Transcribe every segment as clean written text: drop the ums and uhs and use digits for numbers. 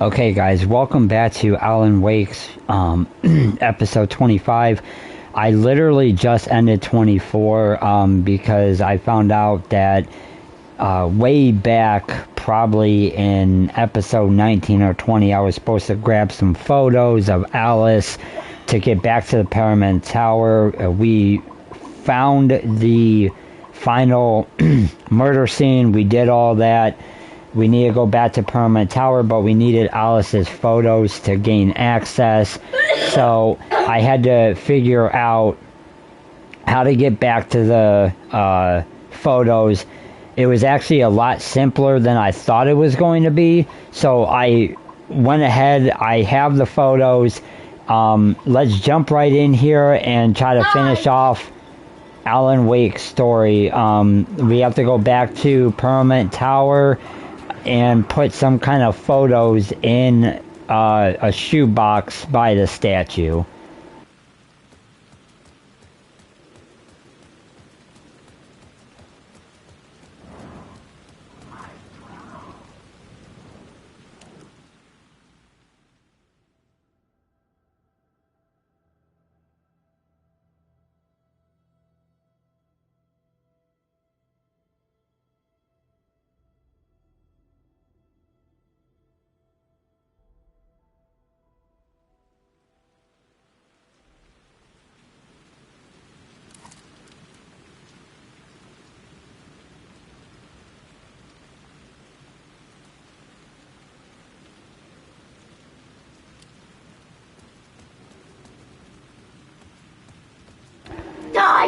Okay, guys, welcome back to Alan Wake's episode 25. I literally just ended 24 because I found out that way back, probably in episode 19 or 20, I was supposed to grab some photos of Alice to get back to the Pyramid Tower. We found the final murder scene. We did all that. We need to go back to Pyramid Tower, but we needed Alice's photos to gain access. So I had to figure out how to get back to the photos. It was actually a lot simpler than I thought it was going to be. So I went ahead. I have the photos. Let's jump right in here and try to finish off Alan Wake's story. We have to go back to Pyramid Tower and put some kind of photos in a shoebox by the statue.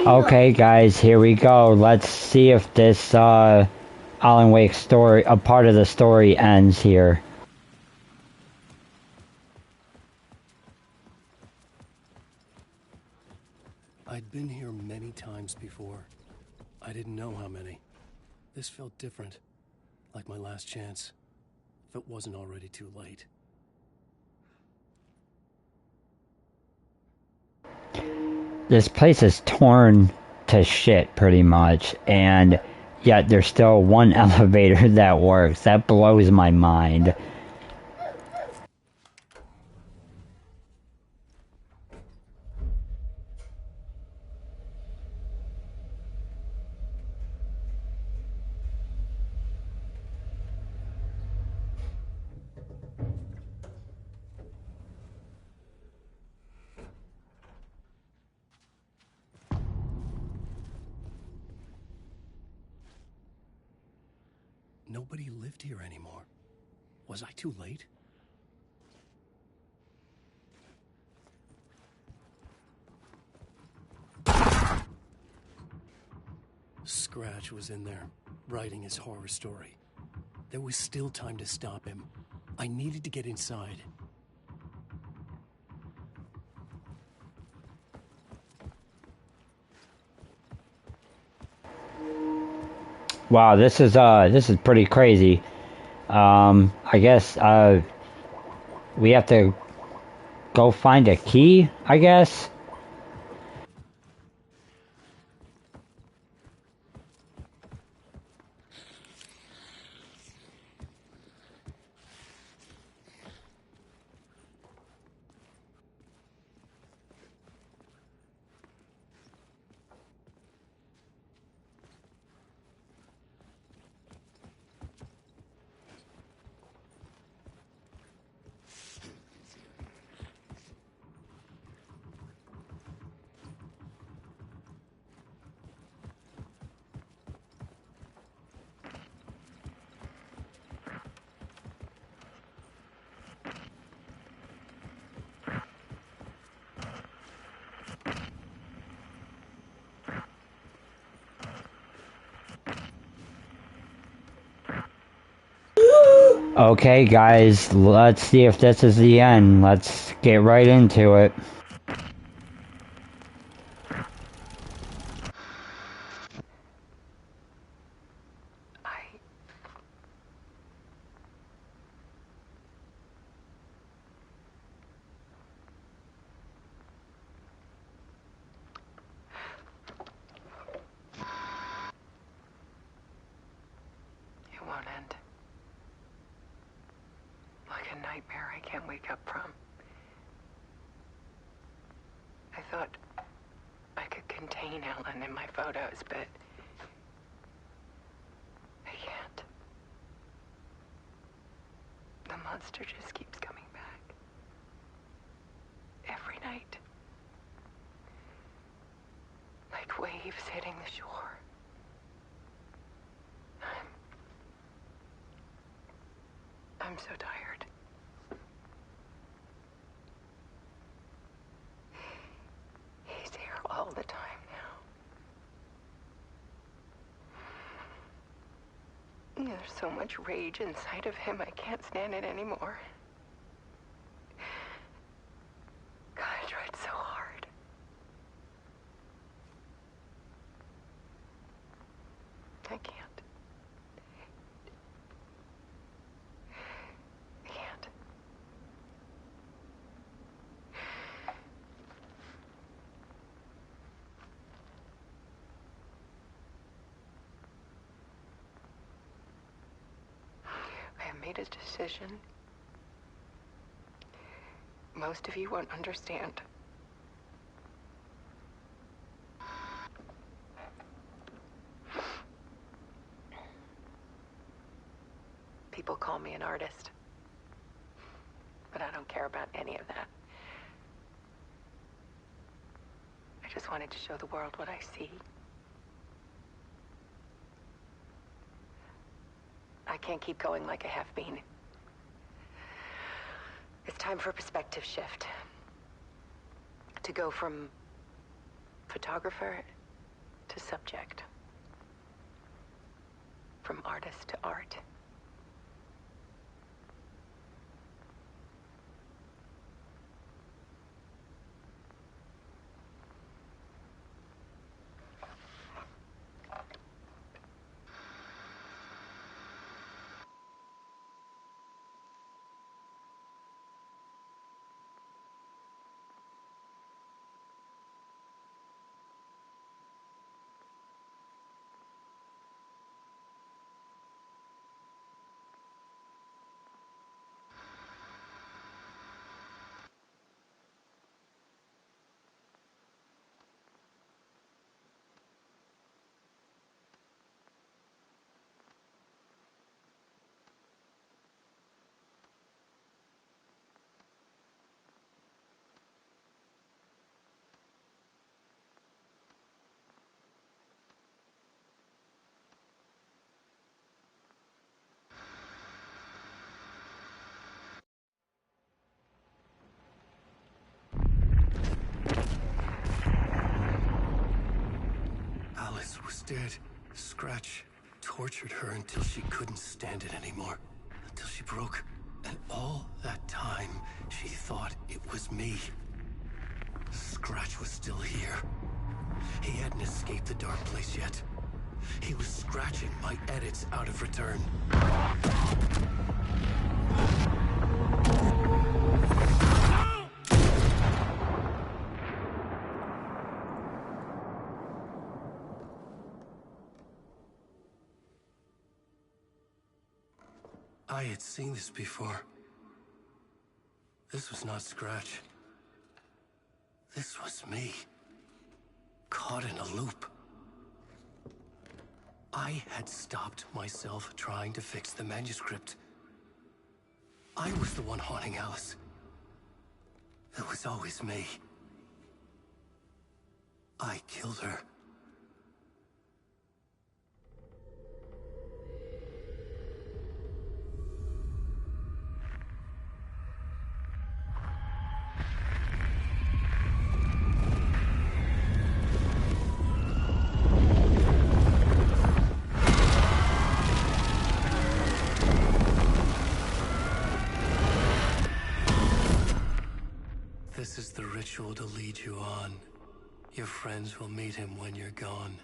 Okay, guys, here we go. Let's see if this Alan Wake story, a part of the story, ends here. I'd been here many times before. I didn't know how many. This felt different, like my last chance, if it wasn't already too late. This place is torn to shit pretty much, and yet there's still one elevator that works. That blows my mind. Nobody lived here anymore. Was I too late? Scratch was in there, writing his horror story. There was still time to stop him. I needed to get inside. Wow, this is pretty crazy. I guess we have to go find a key, I guess. Okay, guys, let's see if this is the end. Let's get right into it. I It won't end like a nightmare I can't wake up from. I thought I could contain Ellen in my photos, but I can't. The monster just keeps coming back. Every night. Like waves hitting the shore. I'm so tired. He's here all the time now. There's so much rage inside of him, I can't stand it anymore. God, I tried so hard. I can't. I can't. I have made a decision. Most of you won't understand. People call me an artist, but I don't care about any of that. I just wanted to show the world what I see. I can't keep going like I have been. It's time for a perspective shift. To go from photographer to subject. From artist to art. Alice was dead. Scratch tortured her until she couldn't stand it anymore. Until she broke. And all that time, she thought it was me. Scratch was still here. He hadn't escaped the dark place yet. He was scratching my edits out of return. I had seen this before. This was not Scratch. This was me. Caught in a loop. I had stopped myself trying to fix the manuscript. I was the one haunting Alice. It was always me. I killed her. This is the ritual to lead you on. Your friends will meet him when you're gone.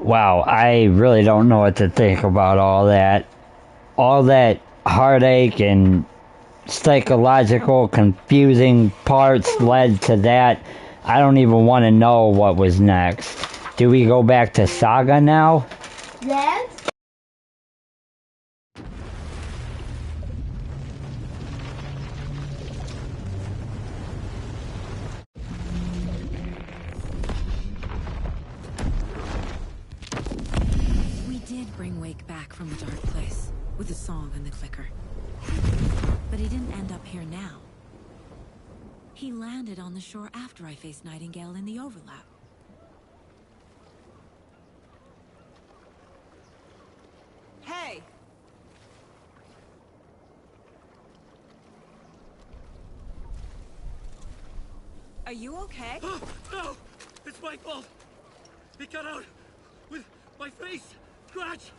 Wow, I really don't know what to think about all that. All that heartache and psychological confusing parts led to that. I don't even want to know what was next. Do we go back to Saga now? Yes. We did bring Wake back from the dark place with the song and the clicker. But he didn't end up here now. He landed on the shore after I faced Nightingale in the overlap. Hey! Are you okay? No! It's my fault! He got out with my face! Scratch!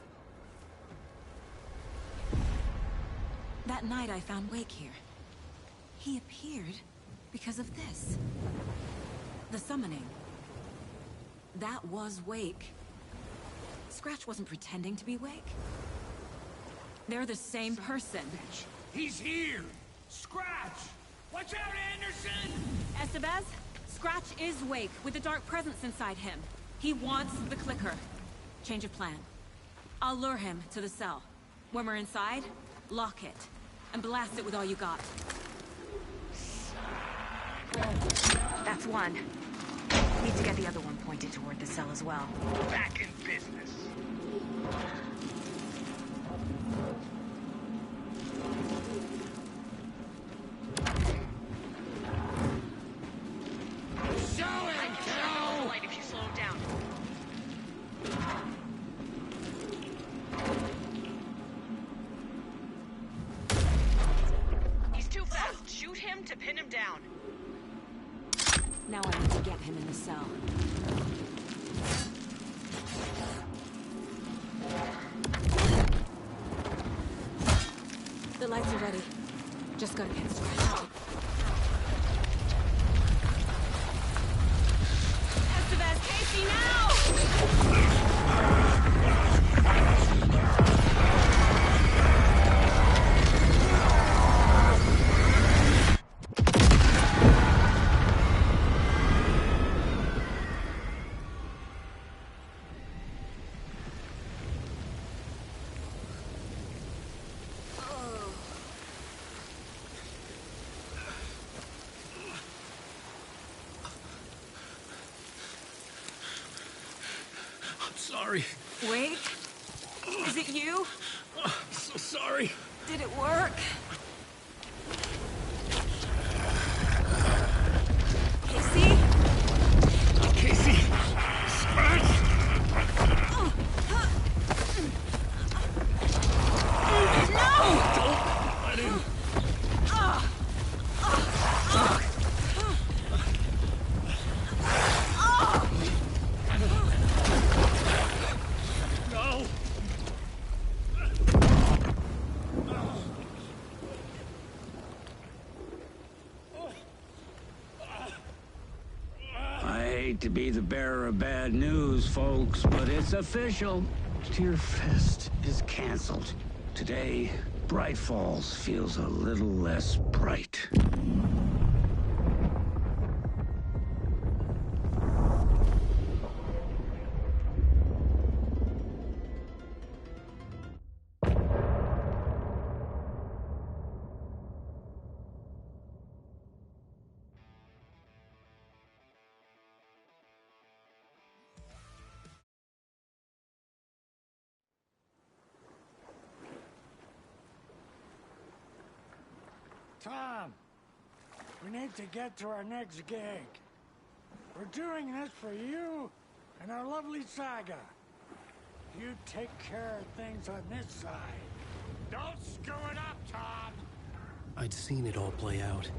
That night I found Wake here. He appeared because of this. The summoning. That was Wake. Scratch wasn't pretending to be Wake. They're the same person. He's here! Scratch! Watch out, Anderson! Estevez, Scratch is Wake with a dark presence inside him. He wants the clicker. Change of plan. I'll lure him to the cell. When we're inside, lock it. And blast it with all you got. That's one. Need to get the other one pointed toward the cell as well. Back in business. Light if you slow him down. He's too fast. Shoot him to pin him down. Now I need to get him in the cell. The lights are ready. Just gotta get Scratch. Estevez, Casey, now! Sorry. Wake? Is it you? So sorry. Did it work? Casey? Casey! Scratch! No! Don't let him! No! I hate to be the bearer of bad news, folks, but it's official. Tearfest is canceled. Today, Bright Falls feels a little less bright. Tom, we need to get to our next gig. We're doing this for you and our lovely Saga. You take care of things on this side. Don't screw it up, Tom! I'd seen it all play out.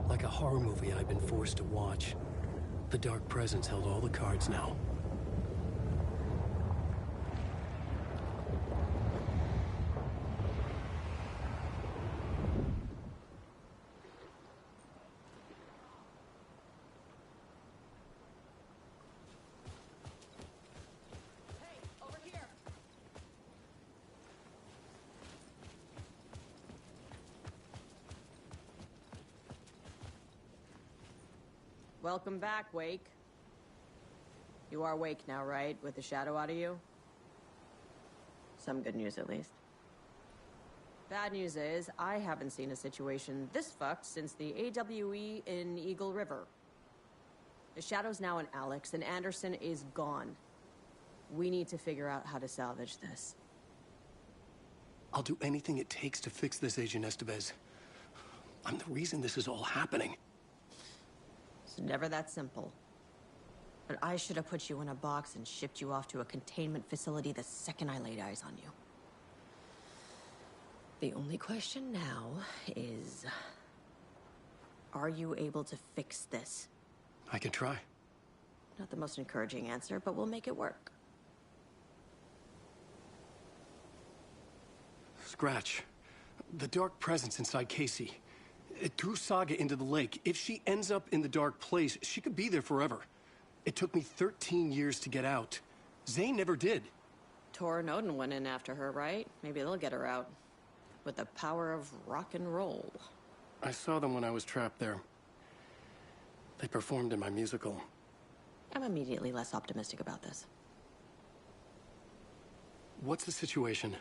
Like a horror movie I'd been forced to watch. The Dark Presence held all the cards now. Welcome back, Wake. You are Wake now, right? With the shadow out of you? Some good news, at least. Bad news is, I haven't seen a situation this fucked since the AWE in Eagle River. The shadow's now in Alex, and Anderson is gone. We need to figure out how to salvage this. I'll do anything it takes to fix this, Agent Estevez. I'm the reason this is all happening. It's never that simple. But I should have put you in a box and shipped you off to a containment facility the second I laid eyes on you. The only question now is... are you able to fix this? I can try. Not the most encouraging answer, but we'll make it work. Scratch. The dark presence inside Casey. It threw Saga into the lake. If she ends up in the dark place, she could be there forever. It took me 13 years to get out. Zane never did. Tor and Odin went in after her, right? Maybe they'll get her out. With the power of rock and roll. I saw them when I was trapped there. They performed in my musical. I'm immediately less optimistic about this. What's the situation?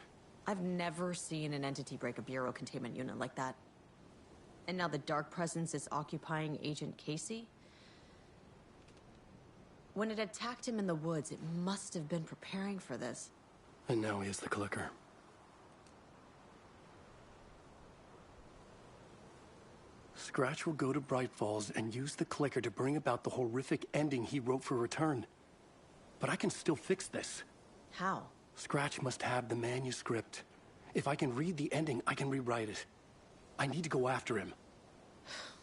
I've never seen an entity break a Bureau containment unit like that. And now the Dark Presence is occupying Agent Casey? When it attacked him in the woods, it must have been preparing for this. And now he has the clicker. Scratch will go to Bright Falls and use the clicker to bring about the horrific ending he wrote for Return. But I can still fix this. How? Scratch must have the manuscript. If I can read the ending, I can rewrite it. I need to go after him.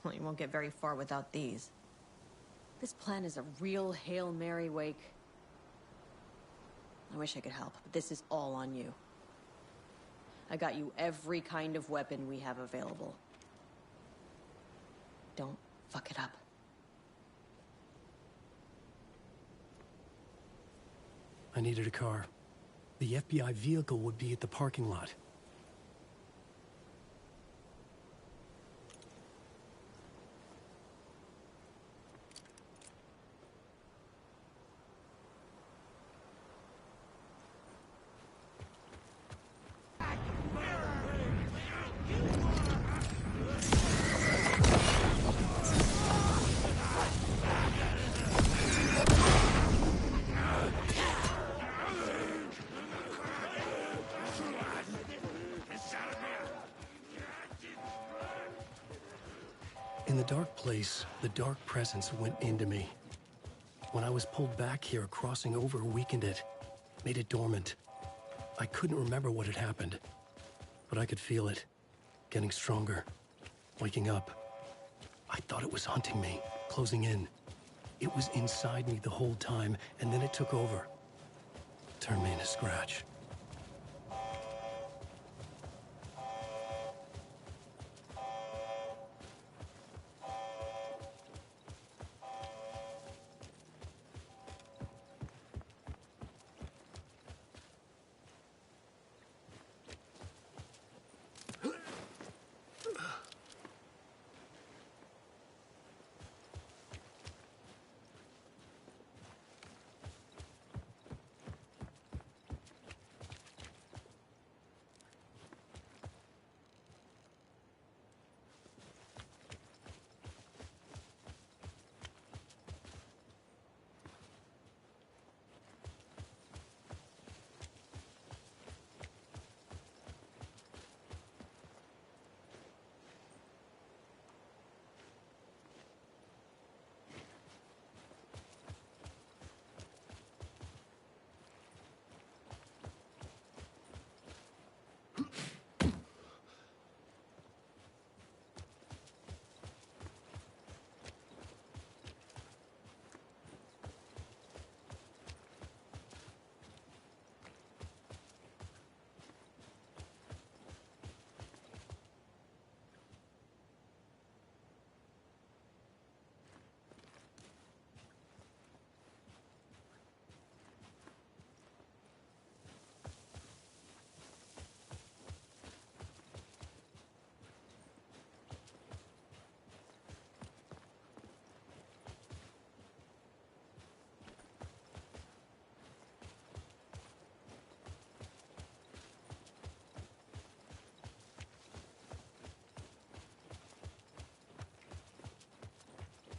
Well, you won't get very far without these. This plan is a real Hail Mary, Wake. I wish I could help, but this is all on you. I got you every kind of weapon we have available. Don't fuck it up. I needed a car. The FBI vehicle would be at the parking lot. In the dark place, the dark presence went into me. When I was pulled back here, crossing over weakened it, made it dormant. I couldn't remember what had happened, but I could feel it, getting stronger, waking up. I thought it was hunting me, closing in. It was inside me the whole time, and then it took over. Turned me into Scratch.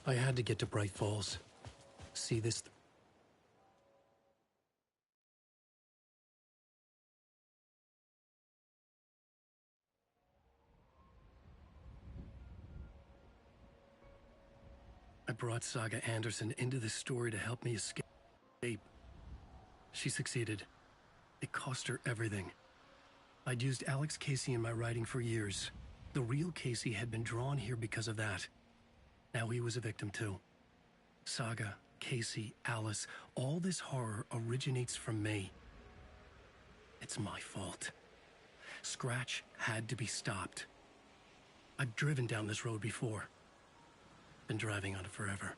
I had to get to Bright Falls. See this... I brought Saga Anderson into this story to help me escape. She succeeded. It cost her everything. I'd used Alex Casey in my writing for years. The real Casey had been drawn here because of that. Now he was a victim too. Saga, Casey, Alice, all this horror originates from me. It's my fault. Scratch had to be stopped. I've driven down this road before. Been driving on it forever.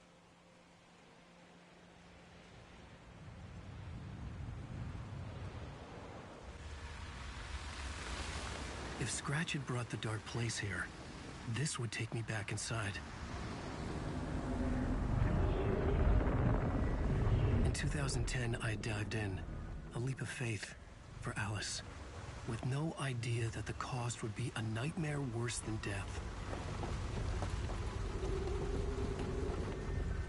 If Scratch had brought the Dark Place here, this would take me back inside. In 2010, I dived in, a leap of faith for Alice, with no idea that the cost would be a nightmare worse than death.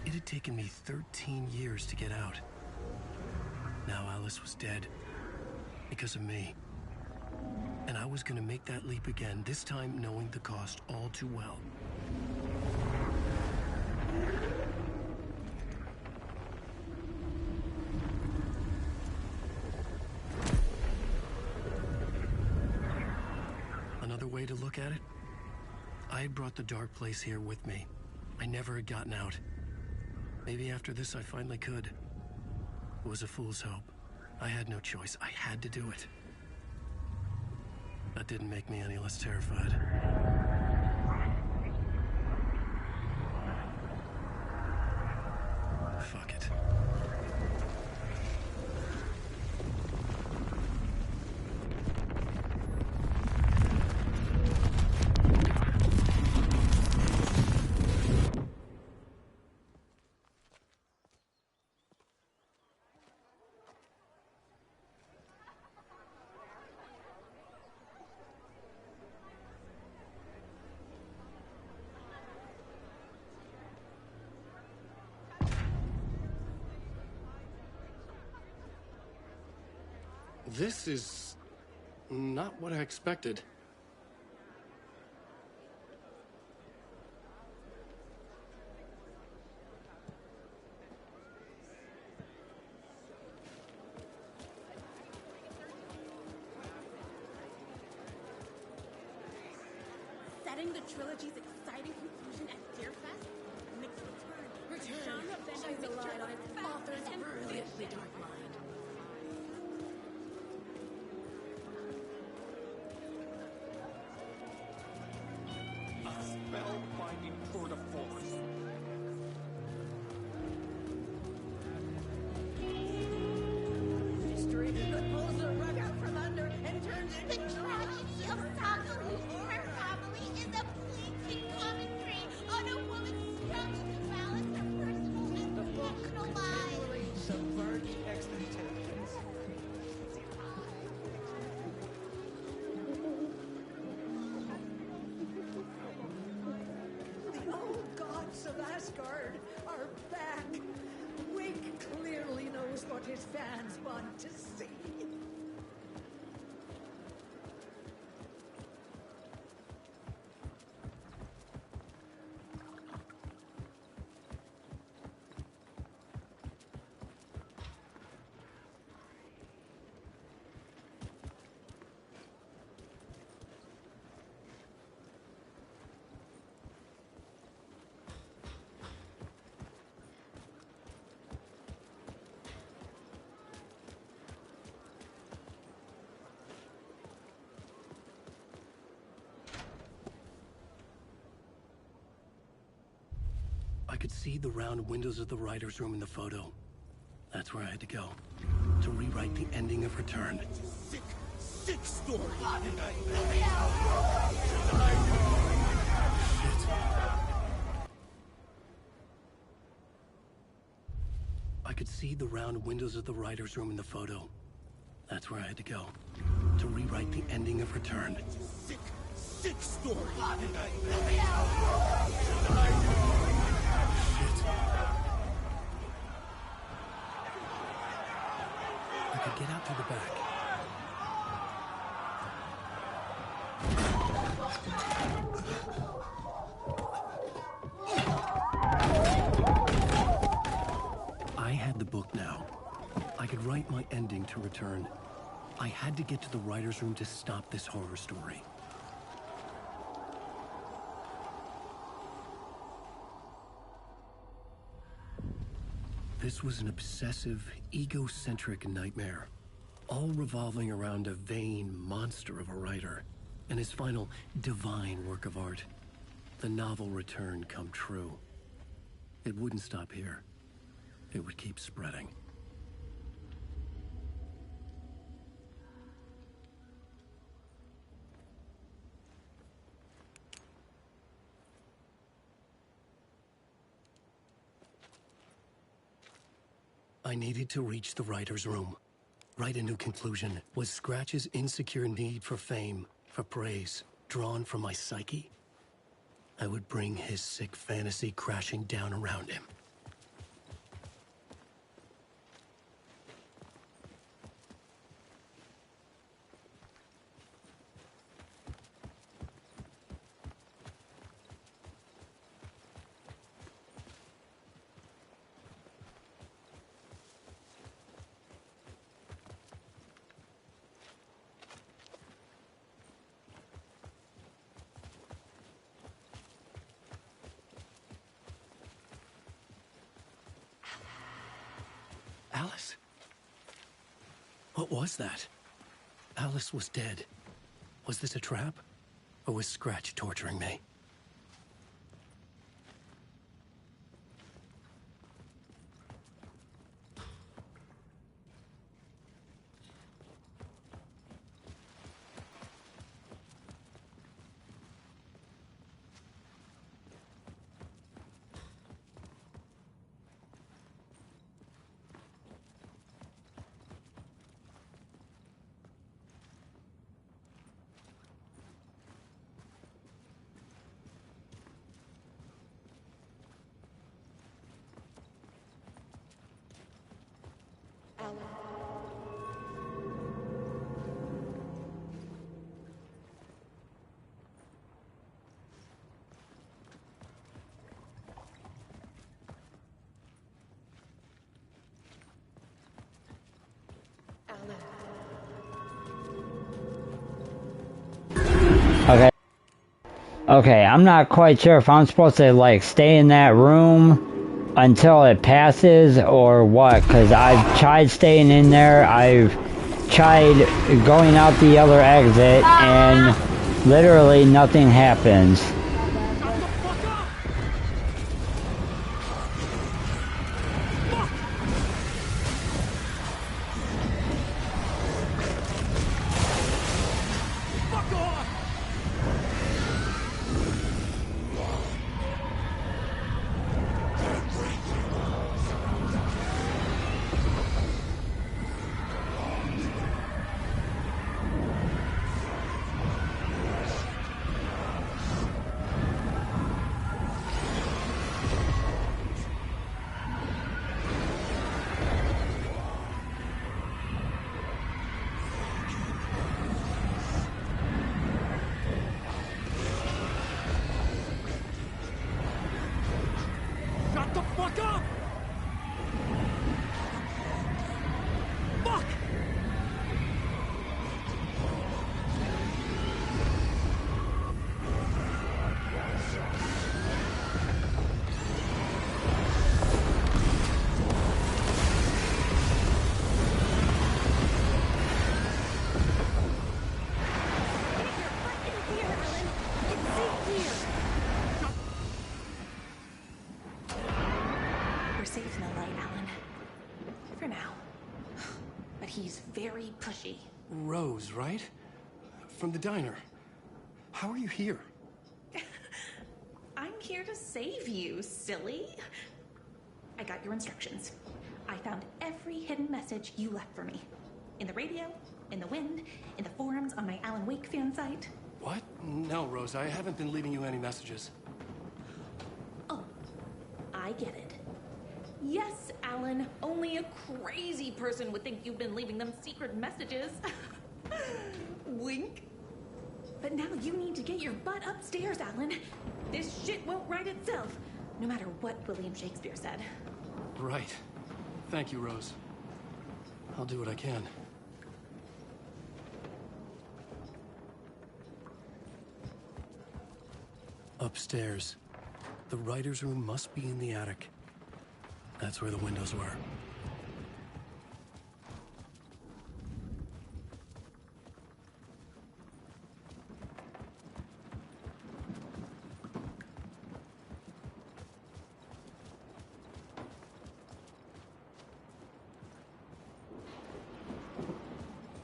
It had taken me 13 years to get out. Now Alice was dead, because of me. And I was gonna make that leap again, this time knowing the cost all too well. Another way to look at it? I had brought the Dark Place here with me. I never had gotten out. Maybe after this I finally could. It was a fool's hope. I had no choice. I had to do it. That didn't make me any less terrified. Fuck it. This is not what I expected. Setting the trilogy's exciting conclusion at Deerfest makes Return genre-bending the light on its author's brilliantly dark mind. Spellbinding for the Force. History that pulls the rug out from under and turns The into tragedy of Saga and her family is a fleeting commentary on a woman's struggle to balance her personal and professional lives. Subverts expectations. the old gods of Asgard are back. Wake clearly knows what his fans want to see. I could see the round windows of the writer's room in the photo. That's where I had to go. To rewrite the ending of Return. Sick story. I could see the round windows of the writer's room in the photo. That's where I had to go. To rewrite the ending of Return. Sick story. could get out through the back. I had the book now. I could write my ending to return. I had to get to the writer's room to stop this horror story. This was an obsessive, egocentric nightmare, all revolving around a vain monster of a writer and his final divine work of art, the novel Return come true. It wouldn't stop here. It would keep spreading. I needed to reach the writer's room. Write a new conclusion. Was Scratch's insecure need for fame, for praise, drawn from my psyche? I would bring his sick fantasy crashing down around him. Alice? What was that? Alice was dead. Was this a trap? Or was Scratch torturing me? Okay, I'm not quite sure if I'm supposed to, like, stay in that room until it passes or what, because I've tried staying in there, I've tried going out the other exit, and literally nothing happens. Rose, right? From the diner. How are you here? I'm here to save you, silly. I got your instructions. I found every hidden message you left for me. In the radio, in the wind, in the forums on my Alan Wake fan site. What? No, Rose, I haven't been leaving you any messages. Oh, I get it. Yes, Alan. Only a crazy person would think you've been leaving them secret messages. Wink. But now you need to get your butt upstairs, Alan. This shit won't right itself, no matter what William Shakespeare said. Right. Thank you, Rose. I'll do what I can. Upstairs. The writer's room must be in the attic. That's where the windows were.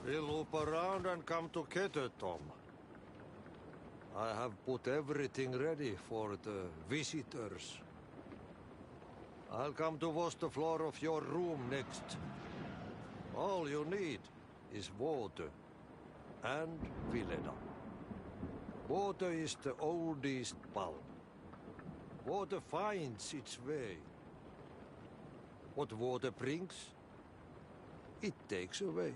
We'll loop around and come together, Tom. I have put everything ready for the visitors. I'll come to wash the floor of your room next. All you need is water and Vileda. Water is the oldest bulb. Water finds its way. What water brings, it takes away.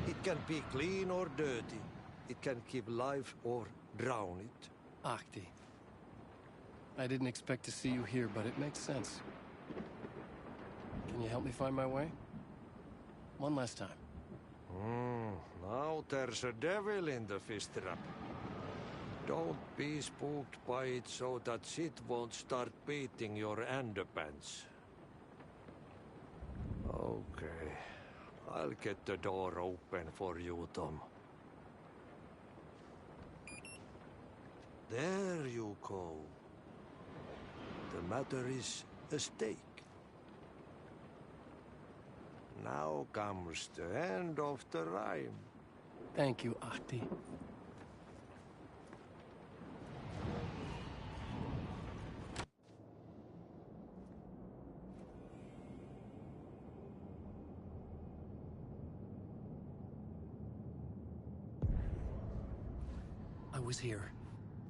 It can be clean or dirty. It can keep life or drown it. Ahti. I didn't expect to see you here, but it makes sense. Can you help me find my way? One last time. Now there's a devil in the fish trap. Don't be spooked by it so that shit won't start beating your underpants. Okay. I'll get the door open for you, Tom. There you go. The matter is a stake. Now comes the end of the rhyme. Thank you, Ahti. I was here.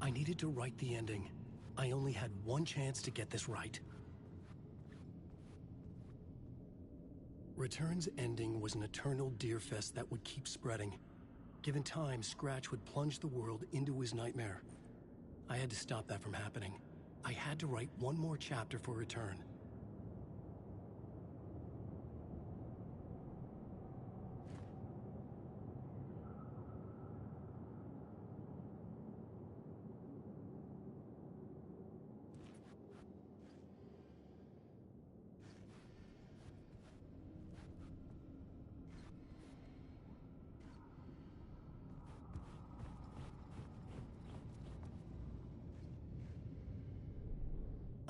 I needed to write the ending. I only had one chance to get this right. Return's ending was an eternal Deerfest that would keep spreading. Given time, Scratch would plunge the world into his nightmare. I had to stop that from happening. I had to write one more chapter for Return.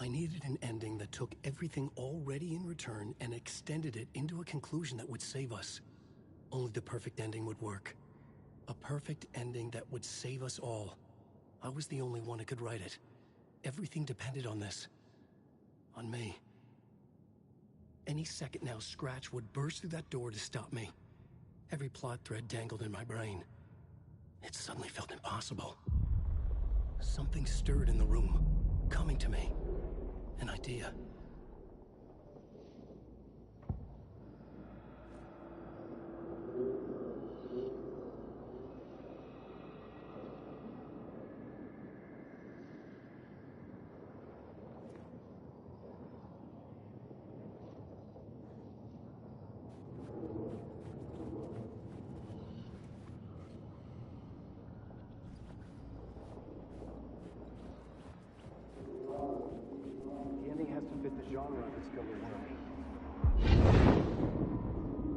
I needed an ending that took everything already in Return and extended it into a conclusion that would save us. Only the perfect ending would work. A perfect ending that would save us all. I was the only one who could write it. Everything depended on this. On me. Any second now, Scratch would burst through that door to stop me. Every plot thread dangled in my brain. It suddenly felt impossible. Something stirred in the room, coming to me. An idea.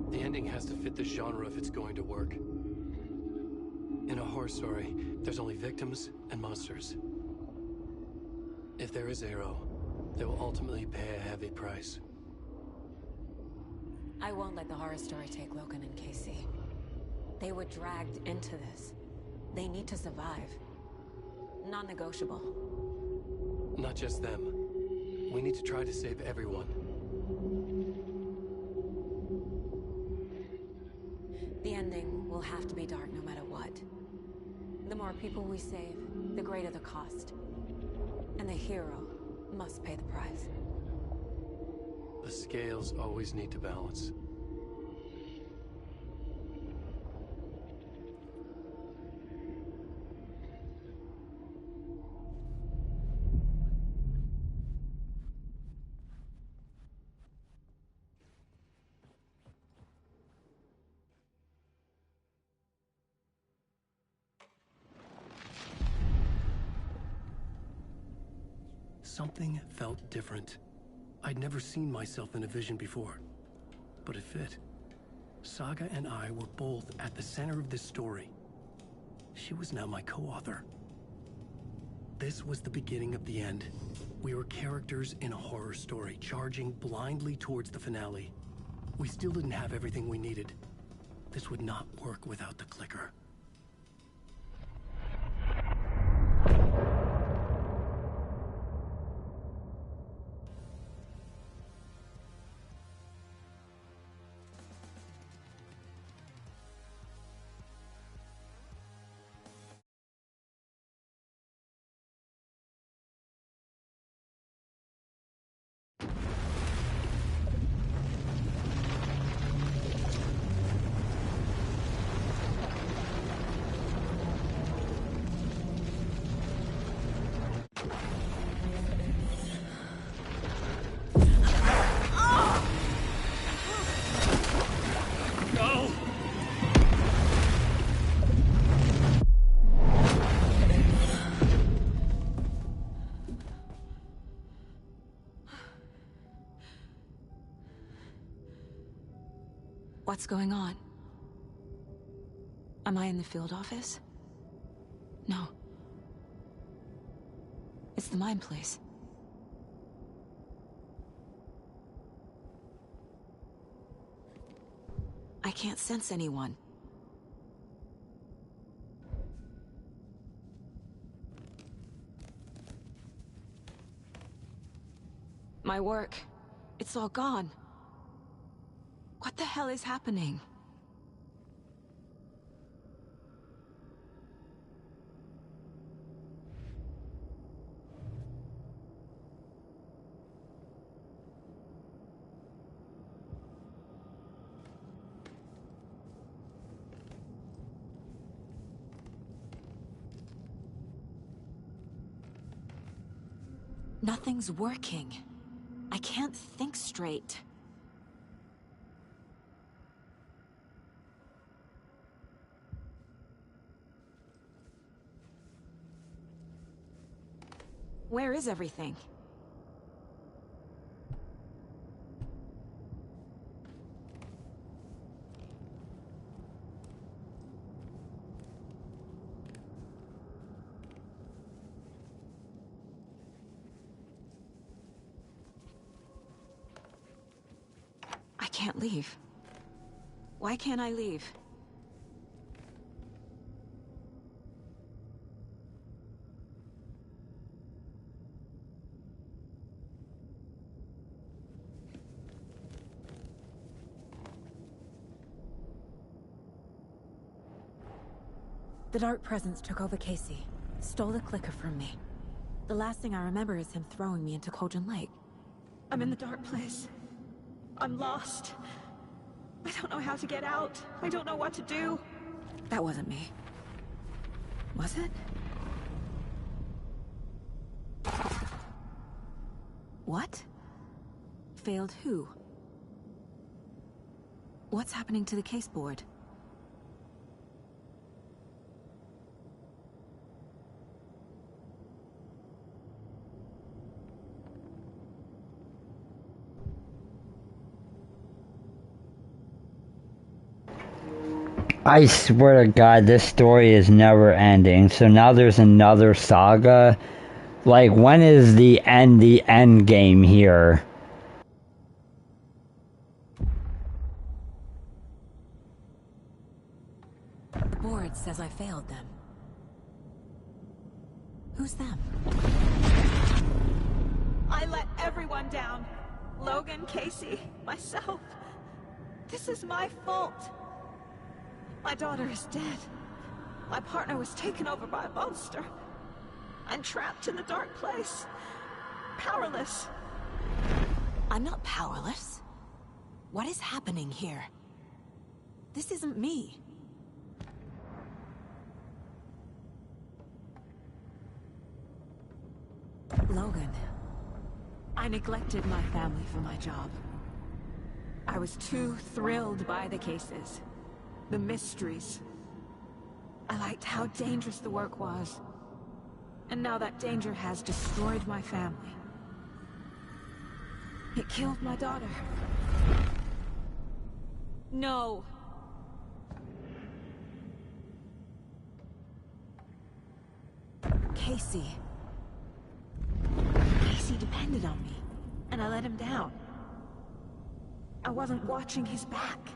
The ending has to fit the genre if it's going to work. In a horror story, there's only victims and monsters. If there is Arrow, they will ultimately pay a heavy price. I won't let the horror story take Logan and Casey. They were dragged into this. They need to survive. Non-negotiable. Not just them. We need to try to save everyone. The ending will have to be dark no matter what. The more people we save, the greater the cost. And the hero must pay the price. The scales always need to balance. Something felt different. I'd never seen myself in a vision before, but it fit. Saga and I were both at the center of this story. She was now my co-author. This was the beginning of the end. We were characters in a horror story, charging blindly towards the finale. We still didn't have everything we needed. This would not work without the clicker. What's going on? Am I in the field office? No. It's the mine place. I can't sense anyone. My work, it's all gone. What the hell is happening? Nothing's working. I can't think straight. Where is everything? I can't leave. Why can't I leave? The Dark Presence took over Casey, stole the clicker from me. The last thing I remember is him throwing me into Cauldron Lake. I'm in the dark place. I'm lost. I don't know how to get out. I don't know what to do. That wasn't me. Was it? What? Failed who? What's happening to the case board? I swear to God, this story is never ending. So now there's another saga. Like, when is the end game here? The board says I failed them. Who's them? I let everyone down. Logan, Casey, myself. This is my fault. My daughter is dead. My partner was taken over by a monster. I'm trapped in the dark place. Powerless. I'm not powerless. What is happening here? This isn't me. Logan. I neglected my family for my job. I was too thrilled by the cases. The mysteries. I liked how dangerous the work was. And now that danger has destroyed my family. It killed my daughter. No. Casey. Casey depended on me, and I let him down. I wasn't watching his back.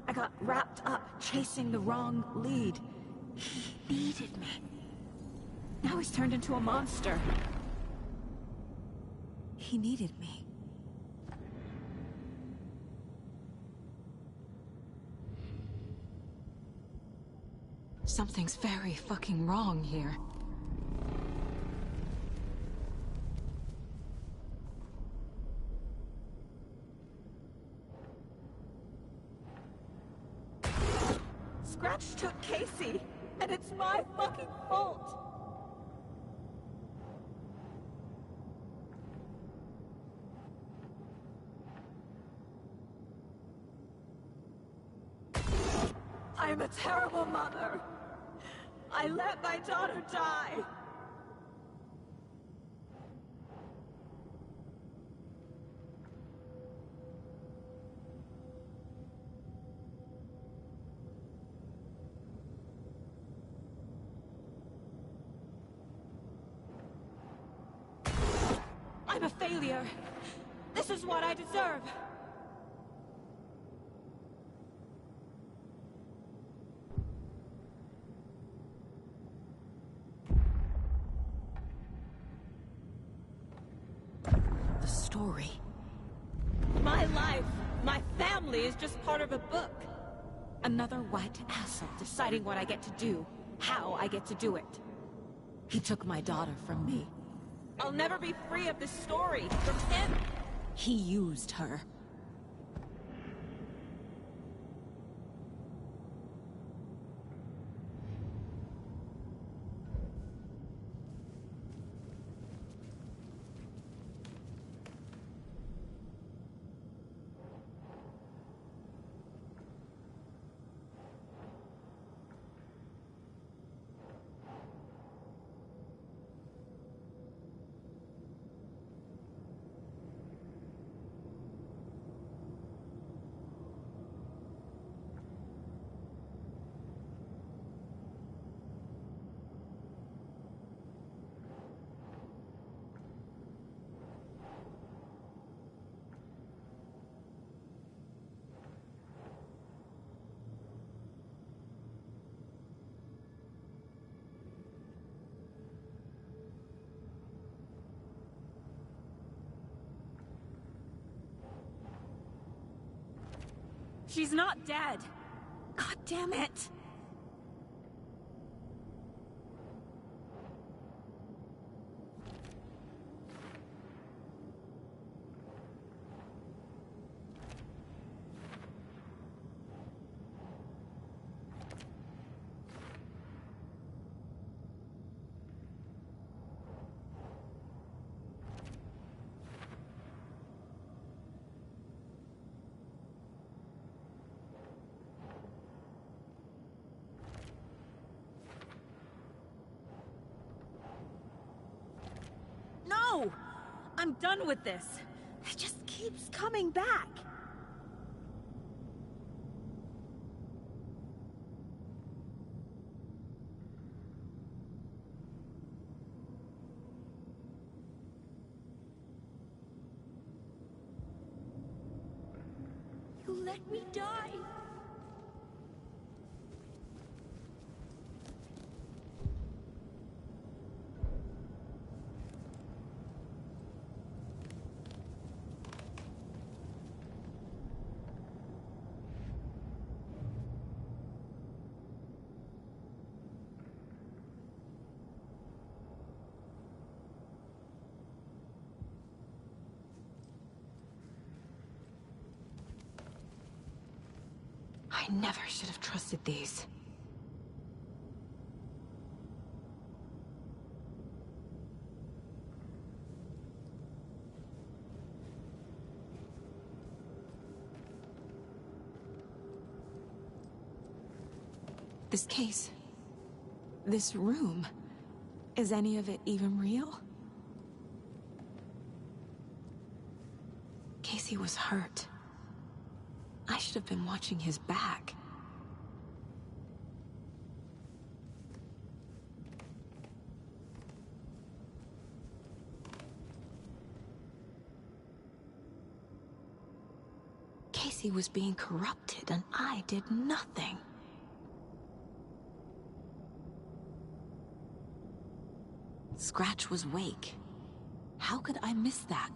I got wrapped up chasing the wrong lead. He needed me. Now he's turned into a monster. He needed me. Something's very fucking wrong here. Scratch took Casey, and it's my fucking fault. I'm a terrible mother. I let my daughter die. I'm a failure. This is what I deserve. The story. My life, my family is just part of a book. Another white asshole deciding what I get to do, how I get to do it. He took my daughter from me. I'll never be free of this story from him. He used her. She's not dead. God damn it. No! I'm done with this. It just keeps coming back. You let me die. I never should have trusted these. This case, this room, is any of it even real? Casey was hurt. I should have been watching his back. Casey was being corrupted and I did nothing. Scratch was Wake. How could I miss that?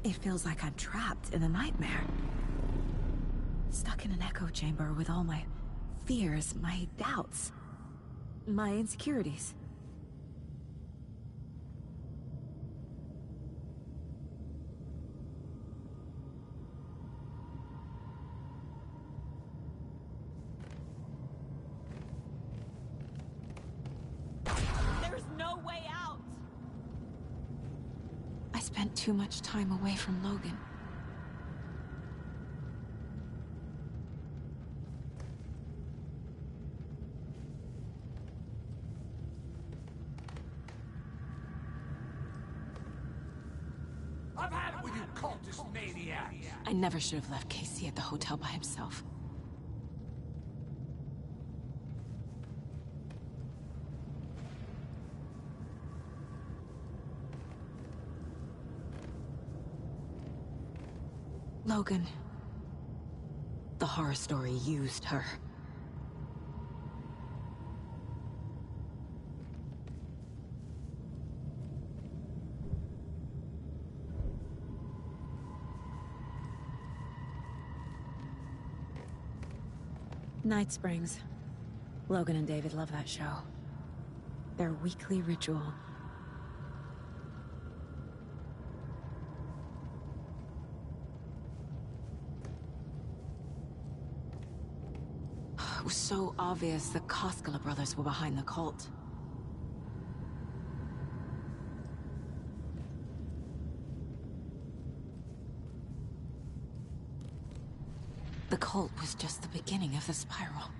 It feels like I'm trapped in a nightmare. Stuck in an echo chamber with all my fears, my doubts, my insecurities. There's no way out! I spent too much time away from Logan. I've had it with you cultist maniacs! I never should have left Casey at the hotel by himself. Logan. The horror story used her. Night Springs. Logan and David love that show. Their weekly ritual. It was so obvious the Koskela brothers were behind the cult. The cult was just the beginning of the spiral.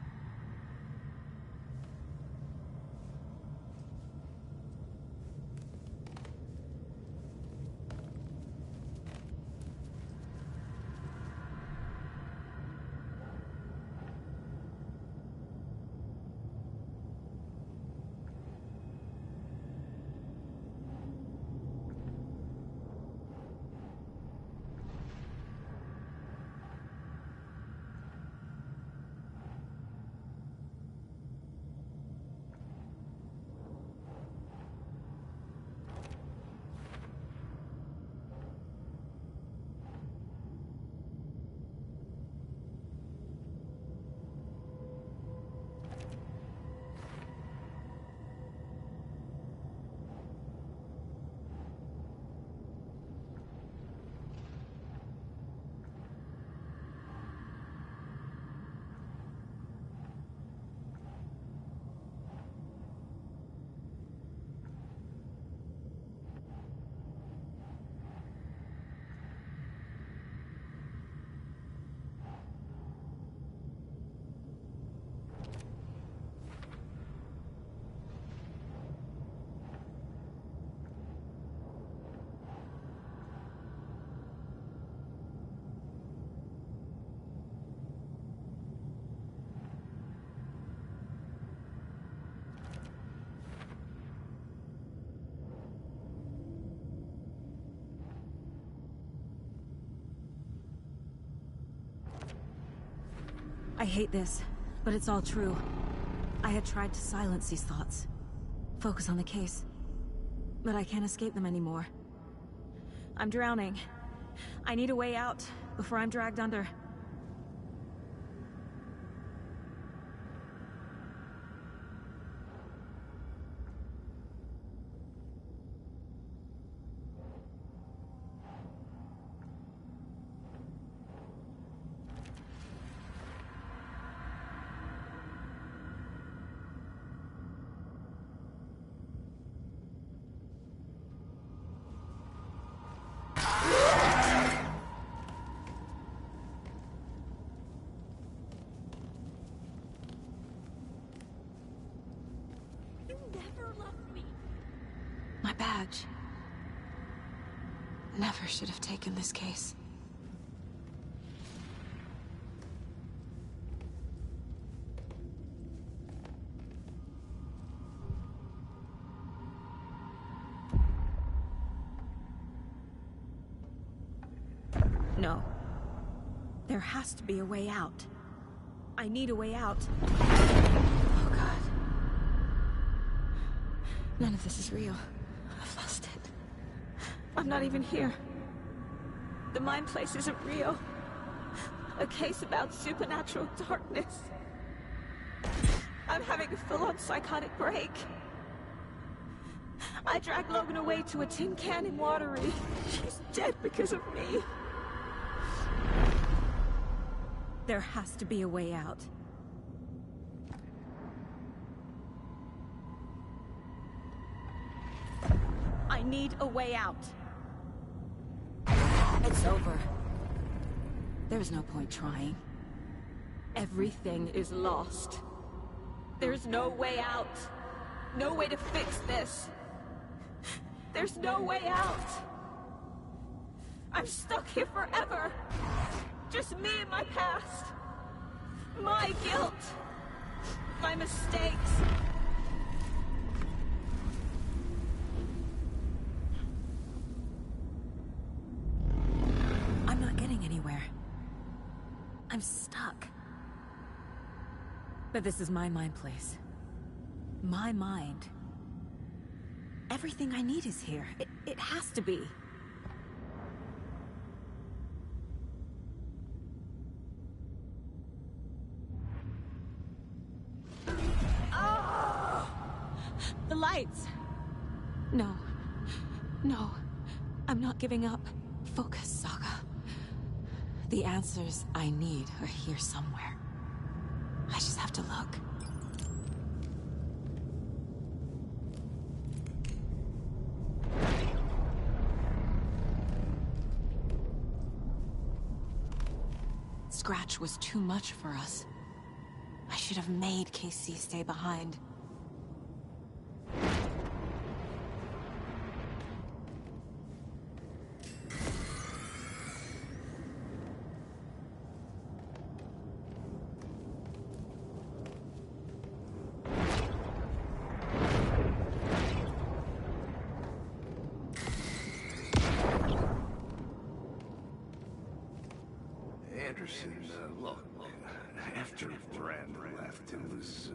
I hate this, but it's all true. I had tried to silence these thoughts. Focus on the case. But I can't escape them anymore. I'm drowning. I need a way out before I'm dragged under. My badge. Never should have taken this case. No. There has to be a way out. I need a way out. Oh, God. None of this is real. I've lost it. I'm not even here. The mind place isn't real. A case about supernatural darkness. I'm having a full-on psychotic break. I dragged Logan away to a tin can in Watery. She's dead because of me. There has to be a way out. I need a way out. It's over. There's no point trying. Everything is lost. There's no way out. No way to fix this. There's no way out. I'm stuck here forever. Just me and my past. My guilt. My mistakes. I'm not getting anywhere. I'm stuck. But this is my mind place. My mind. Everything I need is here. It has to be. Oh! The lights! No. No. I'm not giving up. Focus, Saga. The answers I need are here somewhere. I just have to look. Scratch was too much for us. I should have made Casey stay behind. Anderson, look, after Brand left, it was,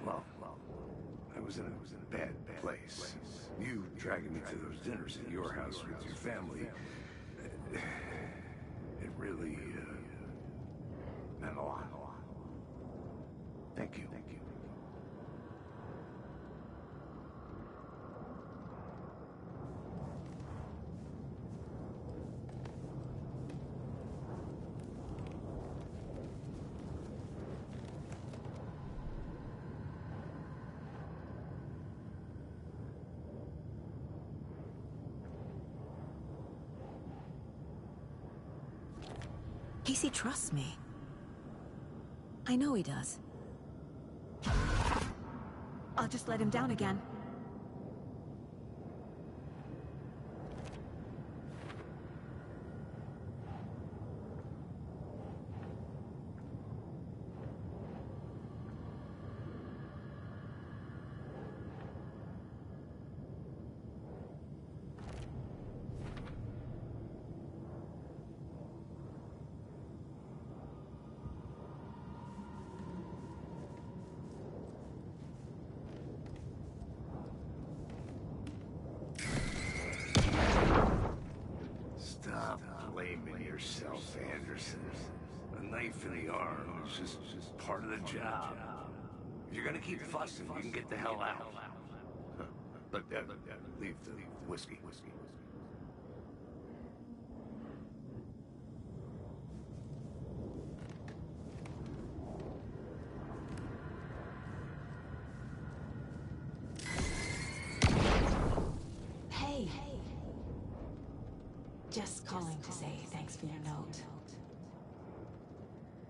well, I was in a bad place. You dragging me to those dinners at your house with your family, it really, meant a lot. Thank you. Casey trusts me. I know he does. I'll just let him down again. yourself, Anderson. A knife in the arm is just part of the job. If you're gonna keep fussing, you can get the hell out. But leave the whiskey. Hey. Just calling to say thanks for your note.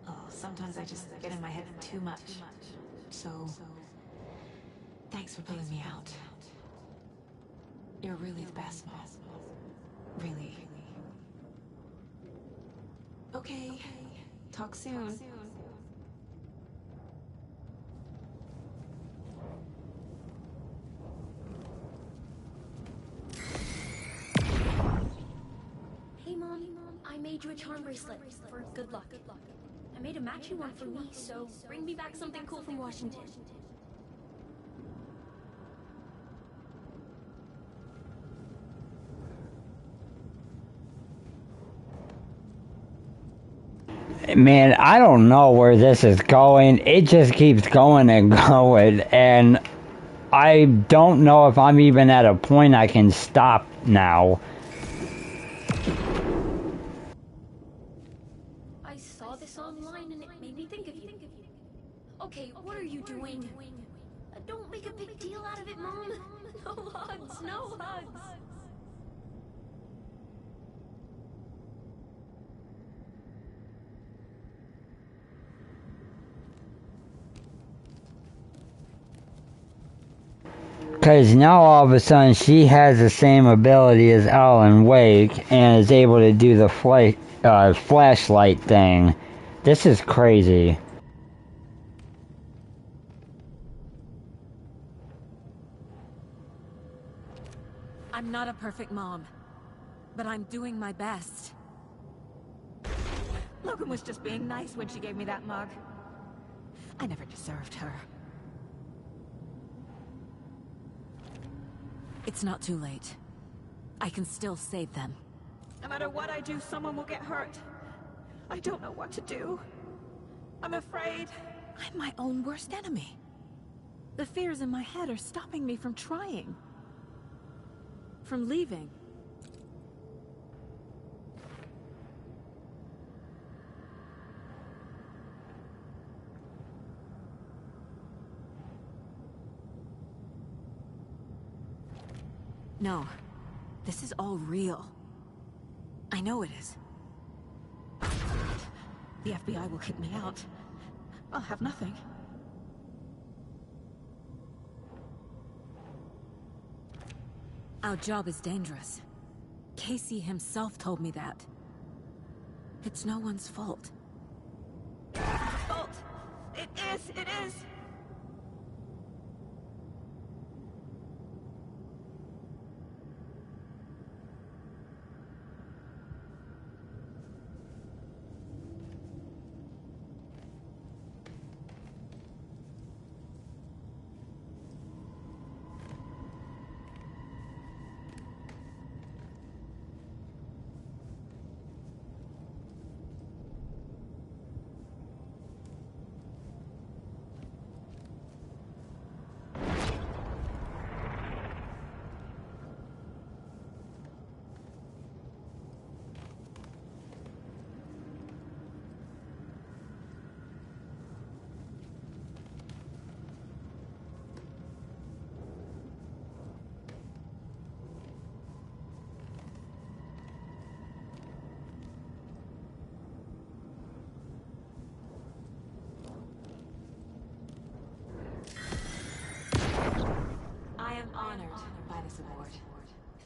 Oh, sometimes I just get in my head too much. So, thanks for pulling me out. You're really the best, Mom. Really. Okay. Talk soon. Hey, Mom. I made you a charm bracelet for good luck. I made a matching one for me, so bring me back something cool from Washington. Man, I don't know where this is going. It just keeps going and going, and I don't know if I'm even at a point I can stop now. I saw this online and it made me think of you. Okay, what are you doing? Don't make a big deal out of it, Mom. No hugs, no hugs. Because now all of a sudden she has the same ability as Alan Wake and is able to do the flashlight thing. This is crazy. I'm not a perfect mom, but I'm doing my best. Logan was just being nice when she gave me that mug. I never deserved her. It's not too late. I can still save them. No matter what I do, someone will get hurt. I don't know what to do. I'm afraid. I'm my own worst enemy. The fears in my head are stopping me from trying. From leaving. No. This is all real. I know it is. The FBI will kick me out. I'll have nothing. Our job is dangerous. Casey himself told me that. It's no one's fault. Fault. It is.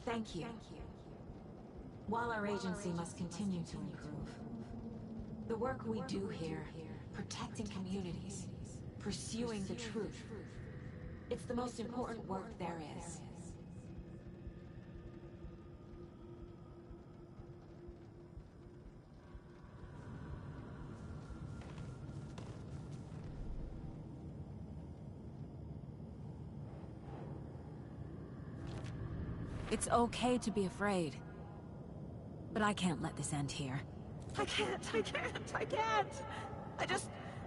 Thank you. While our agency must continue to improve, the work we do here, protecting communities, pursuing the truth, it's the most important work there is. It's okay to be afraid. But I can't let this end here. I can't.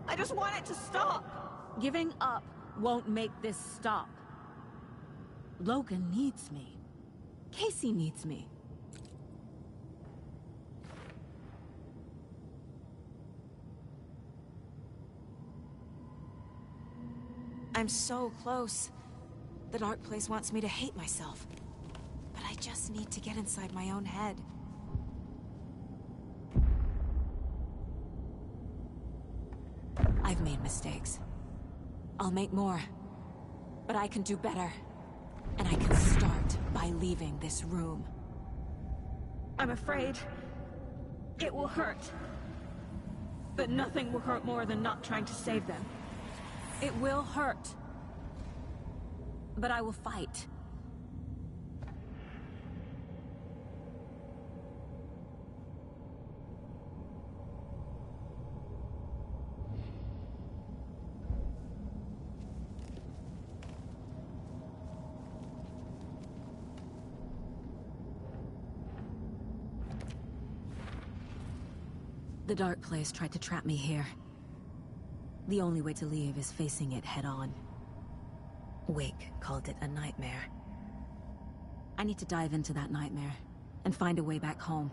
I just want it to stop. Giving up won't make this stop. Logan needs me. Casey needs me. I'm so close. The dark place wants me to hate myself. But I just need to get inside my own head. I've made mistakes. I'll make more. But I can do better. And I can start by leaving this room. I'm afraid it will hurt. But nothing will hurt more than not trying to save them. It will hurt. But I will fight. The Dark Place tried to trap me here. The only way to leave is facing it head-on. Wake called it a nightmare. I need to dive into that nightmare and find a way back home.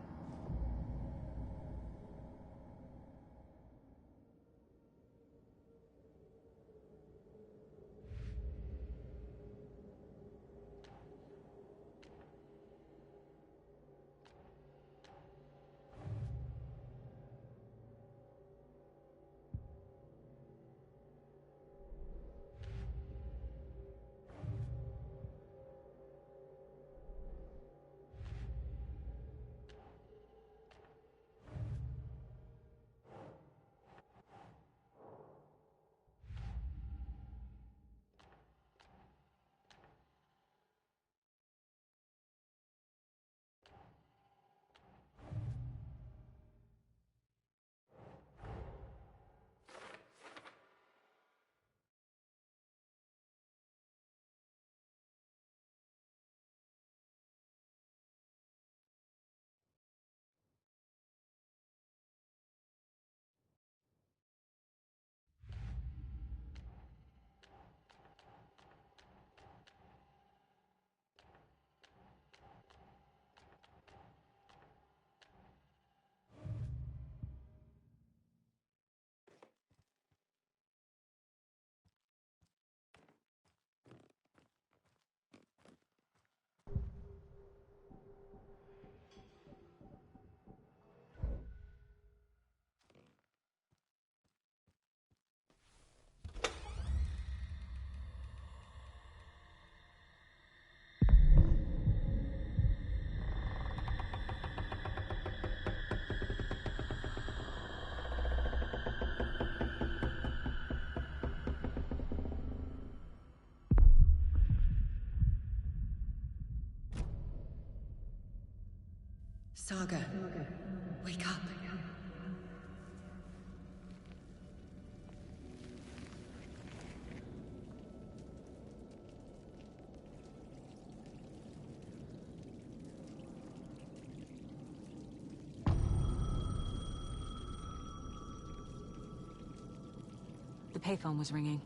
Saga, wake up. The payphone was ringing.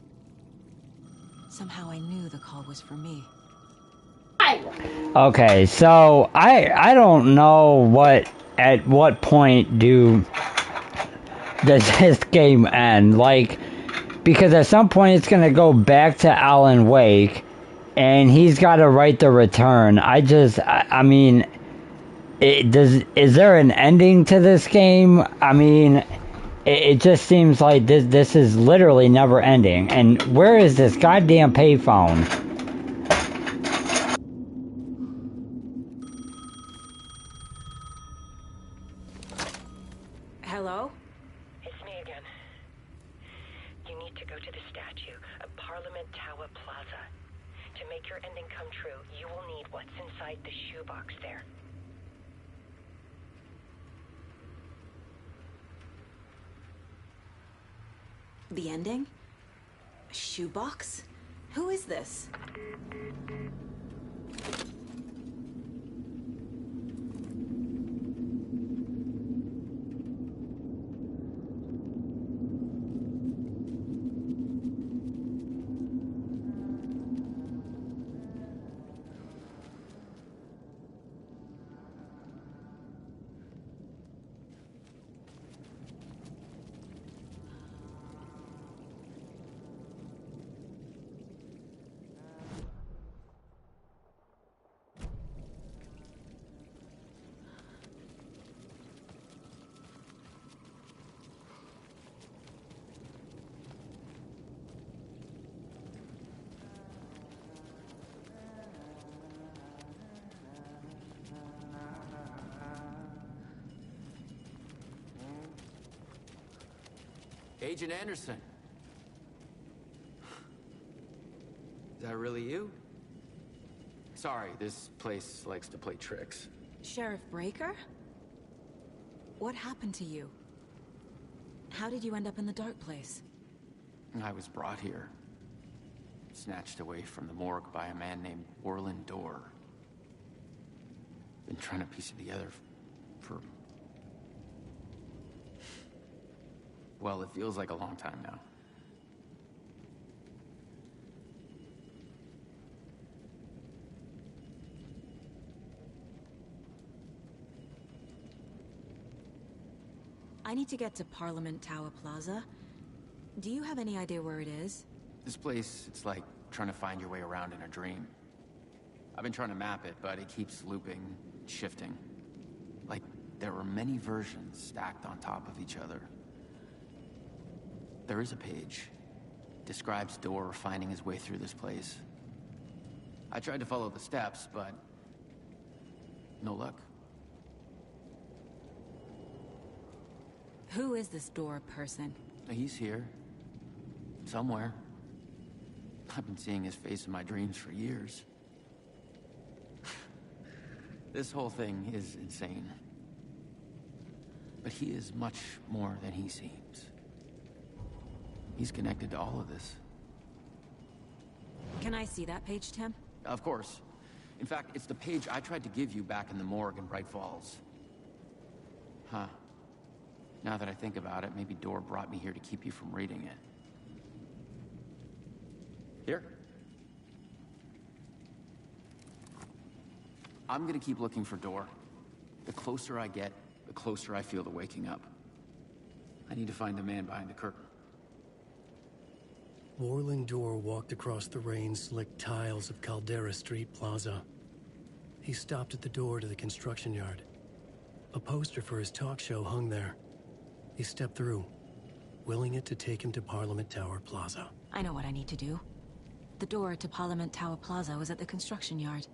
Somehow I knew the call was for me. Okay, so I don't know at what point does this game end, like, because at some point it's gonna go back to Alan Wake and he's got to write the return. I mean, is there an ending to this game? I mean, it just seems like this is literally never ending. And where is this goddamn payphone? Hello? It's me again. You need to go to the statue of Parliament Tower Plaza. To make your ending come true, you will need what's inside the shoebox there. The ending? A shoebox? Who is this? Agent Anderson. Is that really you? Sorry, this place likes to play tricks. Sheriff Breaker? What happened to you? How did you end up in the dark place? I was brought here. Snatched away from the morgue by a man named Orland Dorr. Been trying to piece it together for... well, it feels like a long time now. I need to get to Parliament Tower Plaza. Do you have any idea where it is? This place, it's like trying to find your way around in a dream. I've been trying to map it, but it keeps looping, shifting. Like there are many versions stacked on top of each other. There is a page. Describes Dorr finding his way through this place. I tried to follow the steps, but no luck. Who is this Dorr person? He's here. Somewhere. I've been seeing his face in my dreams for years. This whole thing is insane. But he is much more than he seems. He's connected to all of this. Can I see that page, Tim? Of course. In fact, it's the page I tried to give you back in the morgue in Bright Falls. Huh. Now that I think about it, maybe Dorr brought me here to keep you from reading it. Here. I'm gonna keep looking for Dorr. The closer I get, the closer I feel to waking up. I need to find the man behind the curtain. Orland Dorr walked across the rain-slicked tiles of Caldera Street Plaza. He stopped at the door to the construction yard. A poster for his talk show hung there. He stepped through, willing it to take him to Parliament Tower Plaza. I know what I need to do. The door to Parliament Tower Plaza was at the construction yard.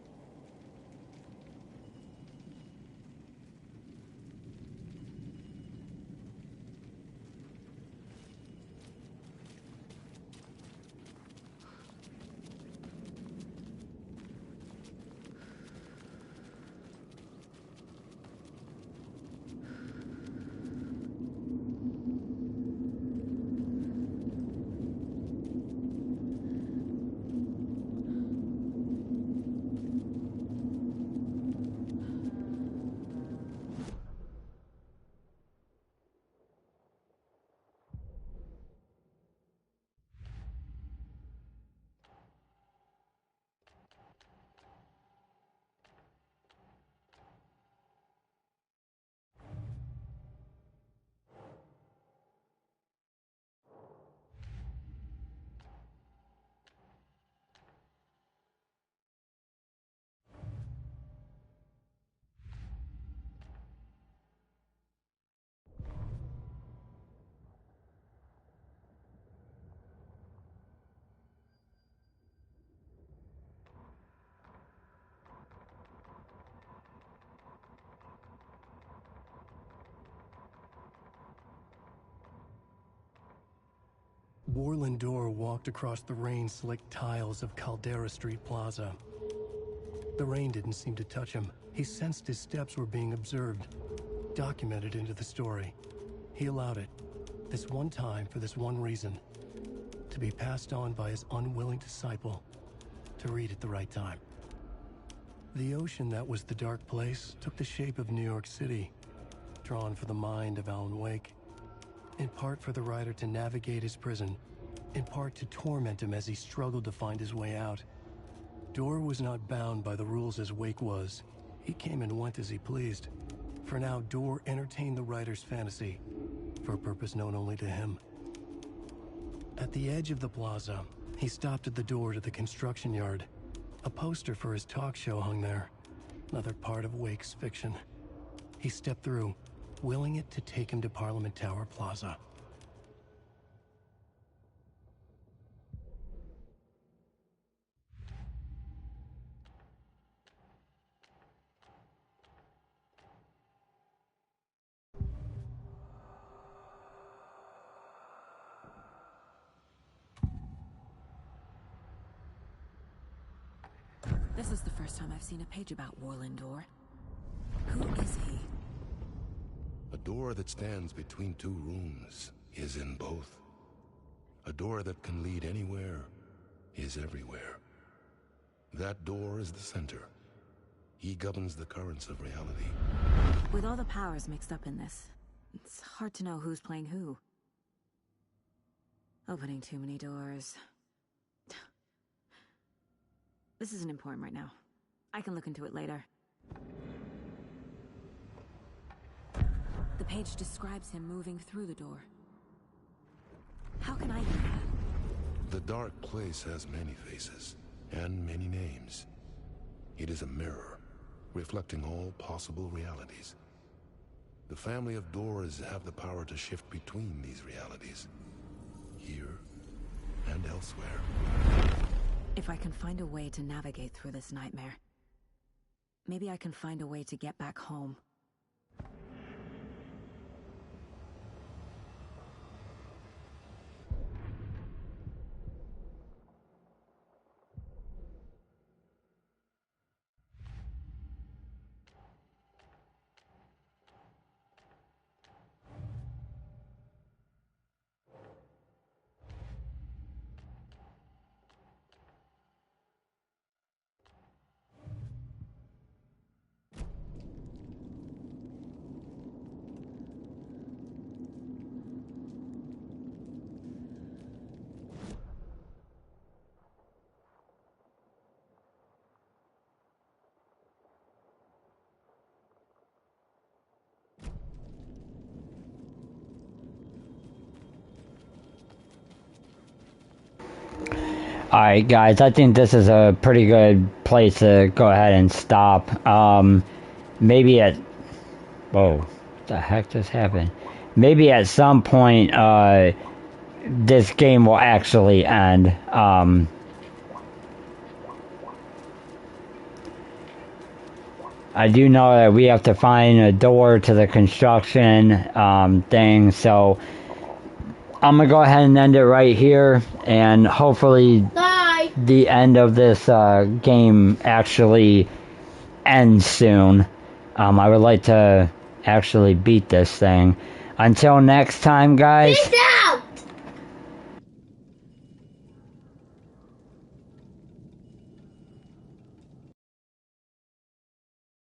Orland Dorr walked across the rain-slicked tiles of Caldera Street Plaza. The rain didn't seem to touch him. He sensed his steps were being observed, documented into the story. He allowed it, this one time for this one reason, to be passed on by his unwilling disciple, to read at the right time. The ocean that was the dark place took the shape of New York City, drawn for the mind of Alan Wake. In part for the writer to navigate his prison, in part to torment him as he struggled to find his way out. Dorr was not bound by the rules as Wake was. He came and went as he pleased. For now, Dorr entertained the writer's fantasy, for a purpose known only to him. At the edge of the plaza, he stopped at the door to the construction yard. A poster for his talk show hung there, another part of Wake's fiction. He stepped through, willing it to take him to Parliament Tower Plaza. first time I've seen a page about Warlin Door. Who is he? A door that stands between two rooms is in both. A door that can lead anywhere is everywhere. That door is the center. He governs the currents of reality. With all the powers mixed up in this, it's hard to know who's playing who. Opening too many doors. This isn't important right now. I can look into it later. The page describes him moving through the door. How can I do that? The dark place has many faces, and many names. It is a mirror, reflecting all possible realities. The family of doors have the power to shift between these realities, here and elsewhere. If I can find a way to navigate through this nightmare, maybe I can find a way to get back home. Alright guys, I think this is a pretty good place to go ahead and stop. Maybe at... Whoa, what the heck just happened? Maybe at some point, this game will actually end. I do know that we have to find a door to the construction thing, so I'm gonna go ahead and end it right here, and hopefully the end of this game actually ends soon. I would like to actually beat this thing. Until next time, guys.